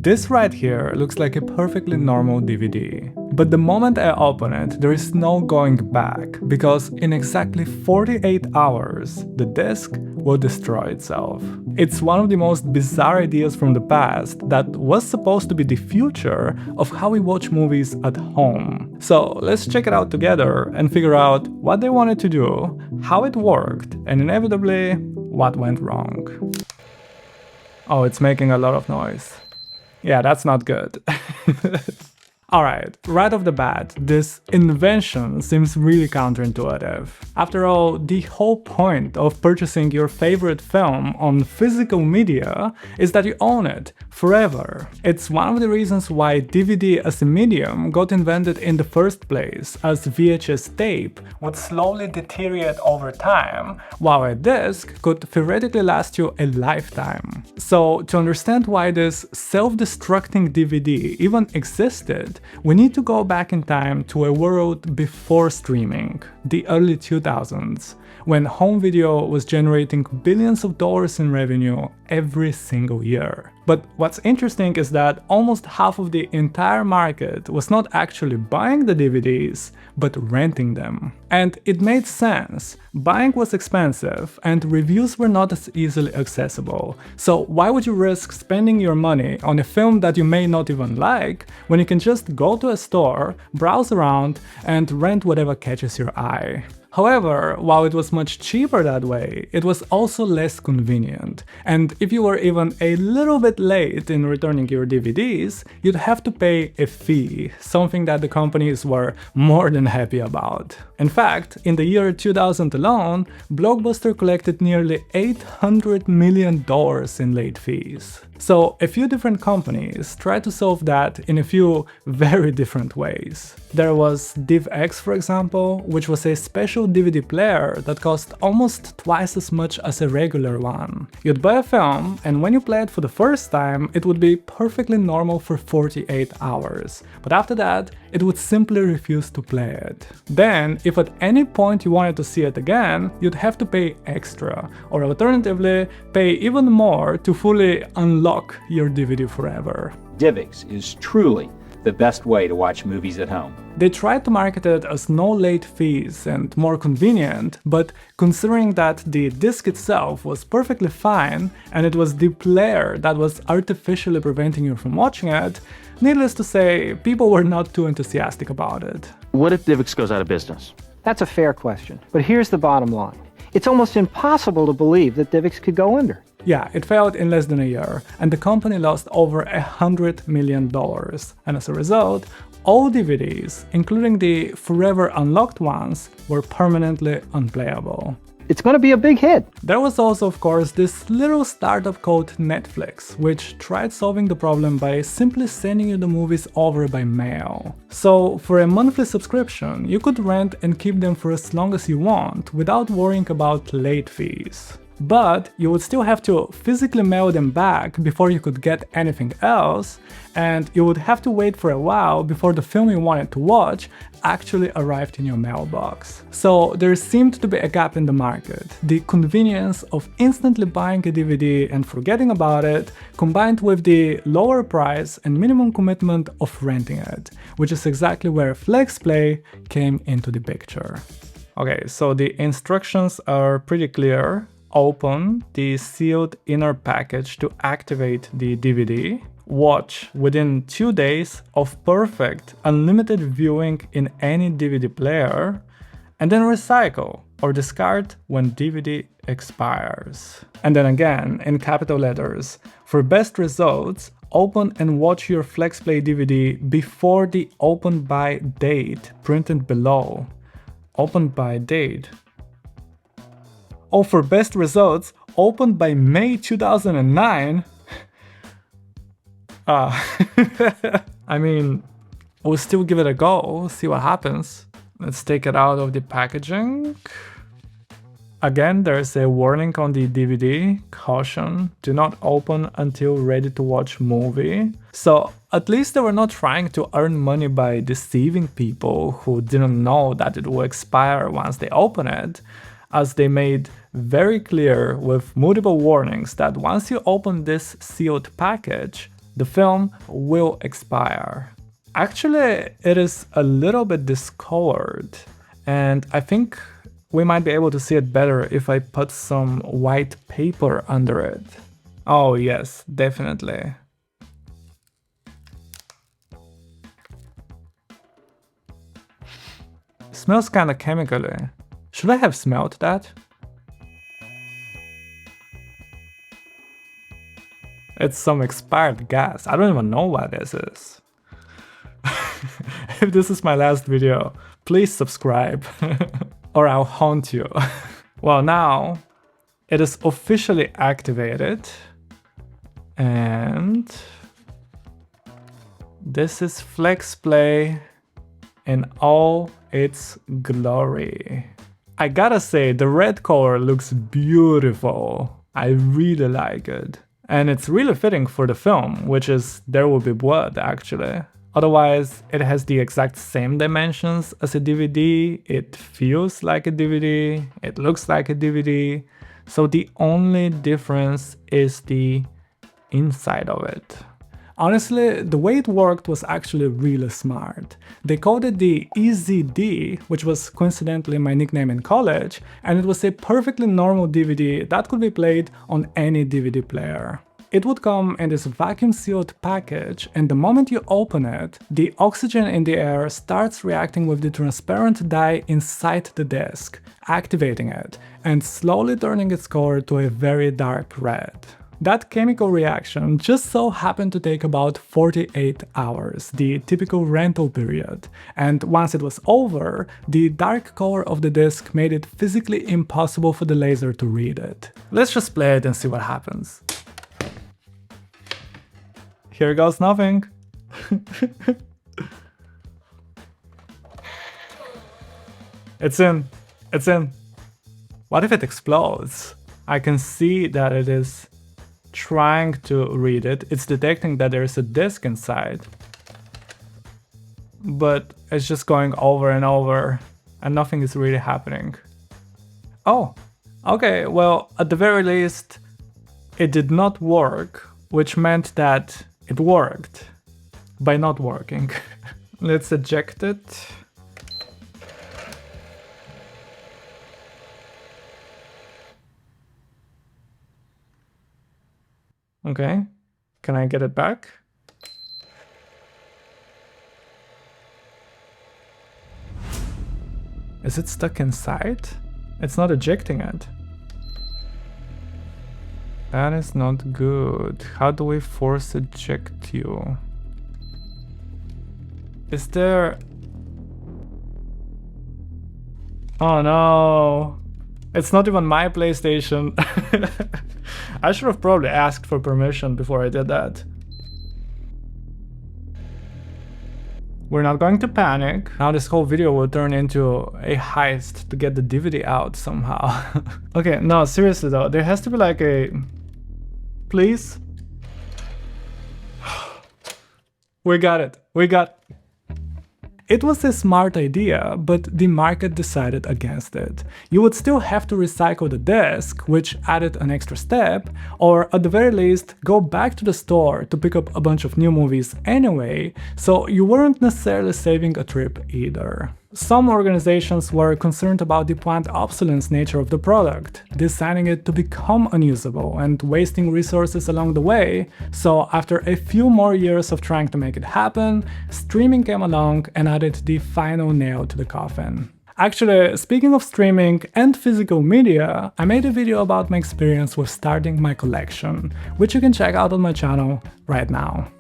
This right here looks like a perfectly normal DVD. But the moment I open it, there is no going back, because in exactly 48 hours, the disc will destroy itself. It's one of the most bizarre ideas from the past that was supposed to be the future of how we watch movies at home. So let's check it out together and figure out what they wanted to do, how it worked, and inevitably, what went wrong. Oh, it's making a lot of noise. Yeah, that's not good. Alright, right off the bat, this invention seems really counterintuitive. After all, the whole point of purchasing your favorite film on physical media is that you own it forever. It's one of the reasons why DVD as a medium got invented in the first place, as VHS tape would slowly deteriorate over time, while a disc could theoretically last you a lifetime. So, to understand why this self-destructing DVD even existed, we need to go back in time to a world before streaming, the early 2000s, when home video was generating billions of dollars in revenue every single year. But what's interesting is that almost half of the entire market was not actually buying the DVDs, but renting them. And it made sense. Buying was expensive, and reviews were not as easily accessible. So why would you risk spending your money on a film that you may not even like, when you can just go to a store, browse around, and rent whatever catches your eye? However, while it was much cheaper that way, it was also less convenient, and if you were even a little bit late in returning your DVDs, you'd have to pay a fee, something that the companies were more than happy about. In fact, in the year 2000 alone, Blockbuster collected nearly $800 million in late fees. So a few different companies tried to solve that in a few very different ways. There was DIVX, for example, which was a special DVD player that cost almost twice as much as a regular one. You'd buy a film, and when you play it for the first time, it would be perfectly normal for 48 hours. But after that, it would simply refuse to play it. Then, if at any point you wanted to see it again, you'd have to pay extra, or alternatively, pay even more to fully unlock your DVD forever. DIVX is truly the best way to watch movies at home. They tried to market it as no late fees and more convenient, but considering that the disc itself was perfectly fine and it was the player that was artificially preventing you from watching it, needless to say, people were not too enthusiastic about it. What if DIVX goes out of business? That's a fair question, but here's the bottom line. It's almost impossible to believe that DIVX could go under. Yeah, it failed in less than a year, and the company lost over $100 million, and as a result, all DVDs, including the forever unlocked ones, were permanently unplayable. It's going to be a big hit. There was also, of course, this little startup called Netflix, which tried solving the problem by simply sending you the movies over by mail. So, for a monthly subscription, you could rent and keep them for as long as you want, without worrying about late fees. But you would still have to physically mail them back before you could get anything else, and you would have to wait for a while before the film you wanted to watch actually arrived in your mailbox. So there seemed to be a gap in the market. The convenience of instantly buying a DVD and forgetting about it, combined with the lower price and minimum commitment of renting it, which is exactly where Flexplay came into the picture. Okay, so the instructions are pretty clear. Open the sealed inner package to activate the DVD. Watch within 2 days of perfect unlimited viewing in any DVD player, and then recycle or discard when DVD expires. And then again, in capital letters, for best results, open and watch your Flexplay DVD before the open by date printed below. Open by date. Oh, for best results, opened by May 2009? I mean, we'll still give it a go, see what happens. Let's take it out of the packaging. Again, there's a warning on the DVD, caution, do not open until ready to watch movie. So at least they were not trying to earn money by deceiving people who didn't know that it will expire once they open it, as they made very clear with multiple warnings that once you open this sealed package, the film will expire. Actually, it is a little bit discolored, and I think we might be able to see it better if I put some white paper under it. Oh yes, definitely. Smells kinda chemically. Should I have smelled that? It's some expired gas. I don't even know what this is. If this is my last video, please subscribe or I'll haunt you. Well, now it is officially activated and this is Flexplay in all its glory. I gotta say, the red color looks beautiful. I really like it. And it's really fitting for the film, which is There Will Be Blood, actually. Otherwise, it has the exact same dimensions as a DVD, it feels like a DVD, it looks like a DVD, so the only difference is the inside of it. Honestly, the way it worked was actually really smart. They called it the EZD, which was coincidentally my nickname in college, and it was a perfectly normal DVD that could be played on any DVD player. It would come in this vacuum-sealed package, and the moment you open it, the oxygen in the air starts reacting with the transparent dye inside the disc, activating it, and slowly turning its color to a very dark red. That chemical reaction just so happened to take about 48 hours, the typical rental period, and once it was over, the dark color of the disc made it physically impossible for the laser to read it. Let's just play it and see what happens. Here goes nothing. It's in. It's in. What if it explodes? I can see that it is trying to read it. It's detecting that there is a disk inside. But it's just going over and over and nothing is really happening. Oh, okay, well, at the very least, it did not work, which meant that it worked by not working. Let's eject it. Okay, can I get it back? Is it stuck inside? It's not ejecting it. That is not good. How do we force eject you? Is there... Oh no! It's not even my PlayStation. I should have probably asked for permission before I did that. We're not going to panic. Now this whole video will turn into a heist to get the DVD out somehow. Okay, no, seriously though, there has to be like a... Please? We got it. We got... It was a smart idea, but the market decided against it. You would still have to recycle the disc, which added an extra step, or at the very least go back to the store to pick up a bunch of new movies anyway, so you weren't necessarily saving a trip either. Some organizations were concerned about the planned obsolete nature of the product, designing it to become unusable and wasting resources along the way, so after a few more years of trying to make it happen, streaming came along and added the final nail to the coffin. Actually, speaking of streaming and physical media, I made a video about my experience with starting my collection, which you can check out on my channel right now.